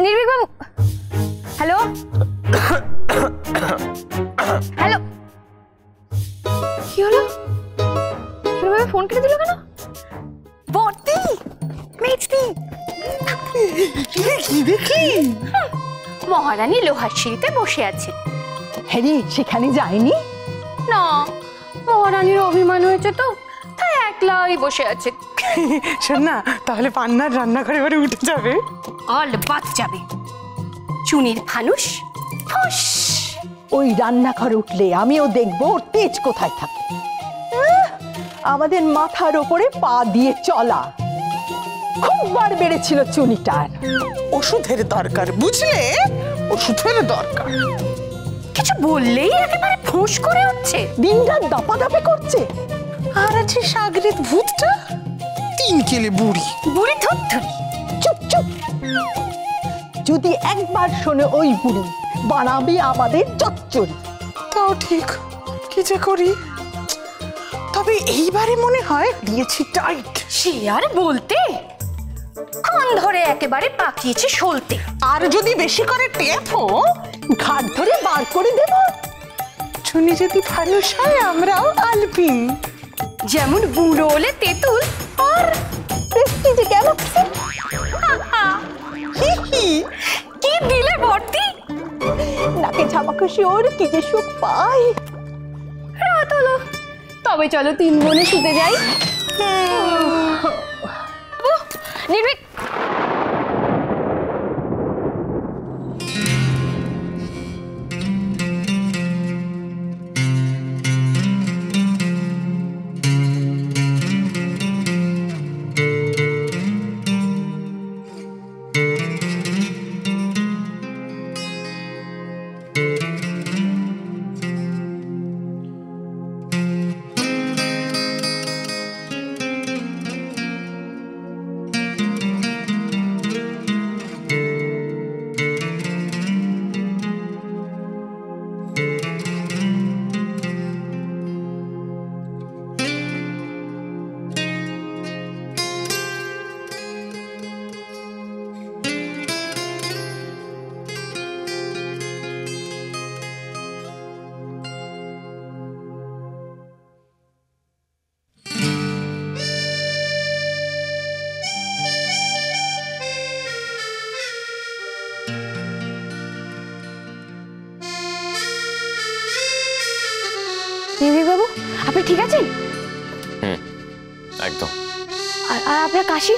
নির্ভীক বাবু, hello hello, কি হলো? ফোন কেটে দিল কেন? বর্দি, মেজদি, কি দেখি? মহারানী লোহার সিঁড়িতে বসে আছে। হ্যাঁ রে, সেখানে যায়নি? না, মহারানীর অভিমান হয়েছে তো, তাই একলাই বসে আছে। শোন না, তাহলে পান্নার রান্নাঘরে ঘরে উঠে যাবে। অলবাত যাবে। চুনির ফানুস ফুস। ওই রান্নাঘরে উঠলে আমিও দেখবো ওর তেজ কোথায় থাকে। আমাদের মাথার ওপরে পা দিয়ে চলা খুব বার বেড়েছিল চুনিটার। ওষুধের দরকার, বুঝলে? ওষুধের দরকার। কিছু বললেই একেবারে ফুঁস করে উঠছে, দিনরাত দাপাদাপি করছে। আর আছে সাগরের ভূতটা, 3 কেলে বুড়ি। বুড়ি ধুরধুরি। চুপ চুপ, যদি একবার শোনে ওই বুড়ি বানাবে আমাদের চচ্চড়ি। তাও ঠিক, কি যে করি। তবে এইবারে মনে হয় দিয়েছি টাইট। সে আর বলতে, কান ধরে একেবারে পাকিয়েছে সলতে। আর যদি বেশি করে টেপো, ঘাট ধরে বার করে দেব। চুনি যদি ফানুস হয়, আমরাও আলপি। যেমন বুড়ো হলে তেঁতুল আর প্রেস্টিজে গ্যালাক্সি। কি দিলে বর্দি? নাকে ঝামাখুশি ওর কি যে সুখ পাই। রাত হলো, তবে চলো 3 বোনে শুতে যাই। নির্ভীক, নির্ভীক বাবু, আপনি ঠিক আছেন? একদম। আর আপনার কাশি?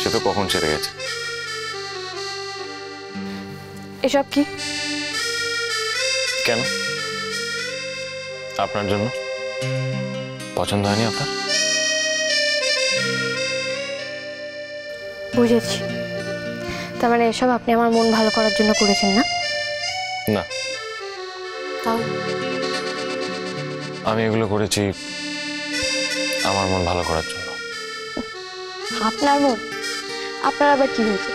সে তো কখন সেরে গেছে। এসব কি? কেন? আপনার জন্য পছন্দ হয়নি আপনার? বুঝেছি, তার মানে এসব আপনি আমার মন ভালো করার জন্য করেছেন, না? না, তাও আমি এগুলো করেছি আমার মন ভালো করার জন্য। আপনার মন? আপনার আবার কি হয়েছে?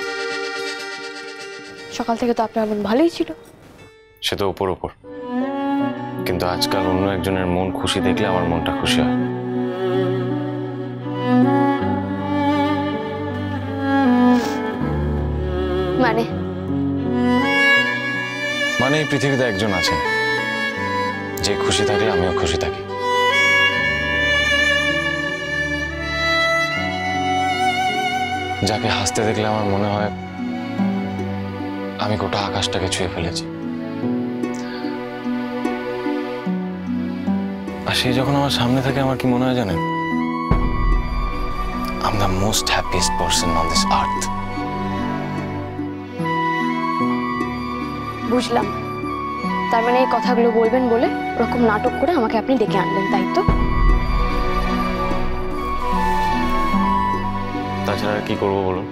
সকাল থেকে তো আপনার মন ভালোই ছিল। সে তো উপর উপর, কিন্তু আজকাল অন্য একজনের মন খুশি দেখলে আমার মনটা খুশি হয়। মানে এই পৃথিবীতে একজন আছেন যে খুশি থাকলে আমিও খুশি থাকি। যাকে হাসতে দেখলে আমার মনে হয় আমি গোটা আকাশটাকে ছুঁয়ে ফেলেছি। আর সেই যখন আমার সামনে থাকে আমার কি মনে হয় জানেন? I am the most happiest person on this আর্থ। বুঝলাম, তার মানে এই কথাগুলো বলবেন বলে ওরকম নাটক করে আমাকে আপনি ডেকে আনলেন, তাই তো? তাছাড়া আর কি করবো বলুন?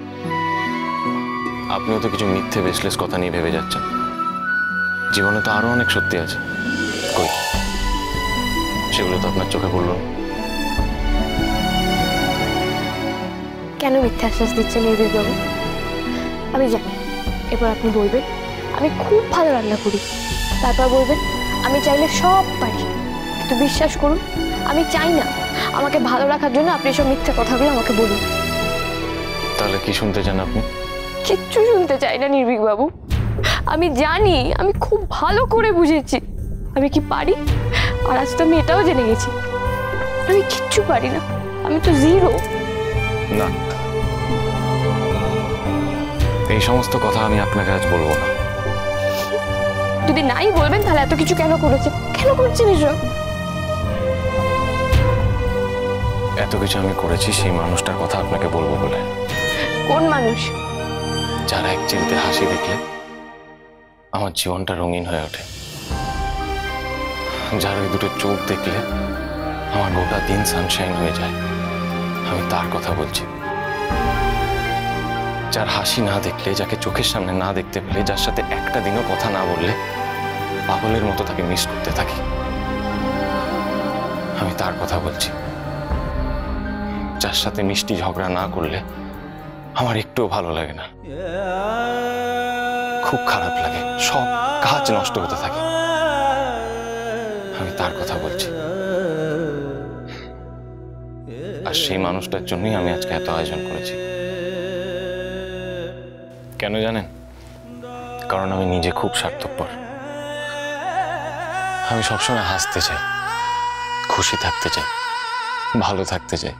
আপনিও তো কিছু মিথ্যে বেসলেস কথা নিয়ে ভেবে যাচ্ছেন। জীবনে তো আরো অনেক সত্যি আছে, কই সেগুলো তো আপনার চোখে পড়ল। কেন মিথ্যা আশ্বাস দিচ্ছেন নির্ভীক বাবু? আমি জানি এবার আপনি বলবেন আমি খুব ভালো রান্না করি, তারপর বলবেন আমি চাইলে সব পারি। কিন্তু বিশ্বাস করুন, আমি চাই না। আমাকে ভালো রাখার জন্য আপনি সব মিথ্যা কথাগুলো আমাকে বলুন। তাহলে কি শুনতে চান আপনি? কিচ্ছু শুনতে চাই না নির্ভীক বাবু। আমি জানি, আমি খুব ভালো করে বুঝেছি আমি কি পারি, আর আজ তো আমি এটাও জেনে গেছি আমি কিচ্ছু পারি না, আমি তো জিরো। না, এই সমস্ত কথা আমি আপনাকে আজ বলবো না। যদি নাই বলবেন তাহলে এত কিছু কেন করেছে, কেন করছেন এসব? এত কিছু আমি করেছি সেই মানুষটার কথা আপনাকে বলবো বলে। কোন মানুষ? যারা এক চিলতে হাসি দেখলে আমার জীবনটা রঙিন হয়ে ওঠে, যার ওই দুটো চোখ দেখলে আমার গোটা দিন সানশাইন হয়ে যায়, আমি তার কথা বলছি। যার হাসি না দেখলে, যাকে চোখের সামনে না দেখতে পেলে, যার সাথে একটা দিনও কথা না বললে পাগলের মতো তাকে মিস করতে থাকি, আমি তার কথা বলছি। যার সাথে মিষ্টি ঝগড়া না করলে আমার একটুও ভালো লাগে না, খুব খারাপ লাগে, সব কাজ নষ্ট হতে থাকে, আমি তার কথা বলছি। আর সেই মানুষটার জন্যই আমি আজকে এত আয়োজন করেছি। কেন জানেন? কারণ আমি নিজে খুব স্বার্থপর। আমি সবসময় হাসতে চাই, খুশি থাকতে চাই, ভালো থাকতে চাই,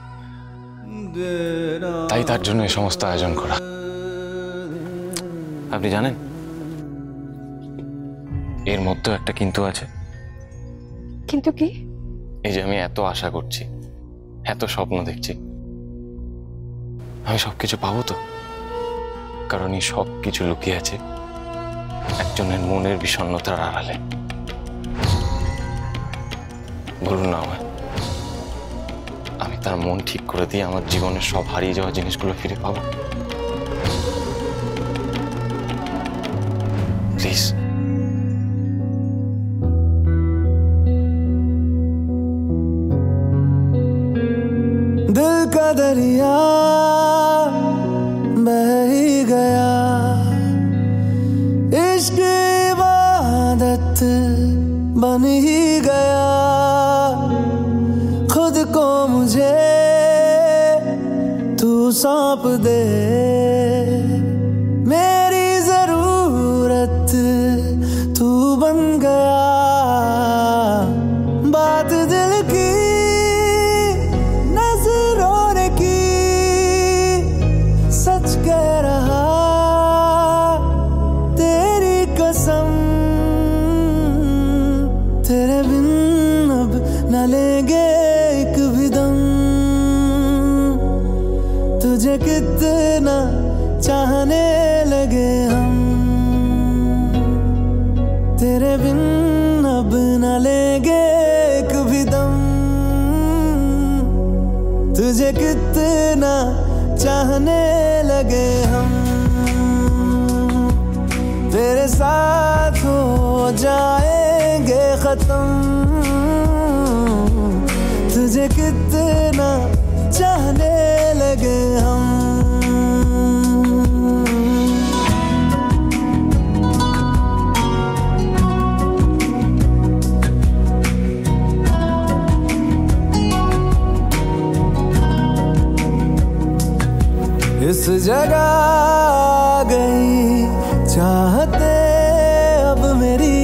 তাই তার জন্য এই সমস্ত আয়োজন করা। আপনি জানেন এর মধ্যে একটা কিন্তু আছে। কিন্তু কি? এই যে আমি এত আশা করছি, এত স্বপ্ন দেখছি, আমি সবকিছু পাবো তো? কারণ এই সব কিছু লুকিয়ে আছে একজনের মনের বিষণ্ণতার আড়ালে। বলুন না আমায়, আমি তার মন ঠিক করে দিয়ে আমার জীবনের সব হারিয়ে যাওয়া জিনিসগুলো ফিরে পাবো? প্লিজ। दिल का दरिया बह ही गया, इश्क इबादत बन ही गया, खुद को मुझे तू सौंप दे, मेरी जरूरत तू बन गया, बात दिल की नजरों ने की, सच कह रहा तेरी कसम, तेरे बिन अब न लेंगे एक भी दम, तुझे कितना चाहने लगे हम, तेरे बिन अब न लेंगे एक भी दम, तुझे कितना चाहने लगे हम, तेरे साथ हो जाएंगे खत्म, तुझे कितना चाहने लगे हम। इस जगह आ गई चाहते अब मेरी,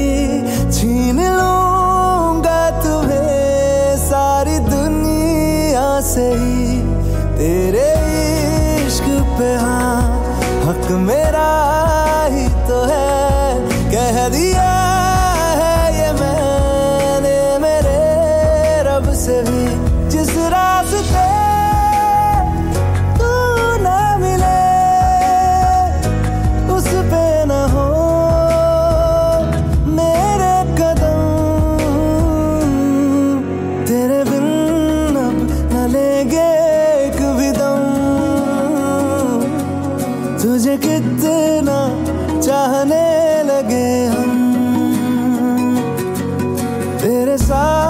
छीन लूंगा तुम्हें सारी दुनिया से ही, तेरे इश्क पे हाँ हक मेरा ही तो है, कह दिया है ये मैंने मेरे रब से भी, जिस रास्ते तुझे कितना चाहने लगे हम, तेरे साथ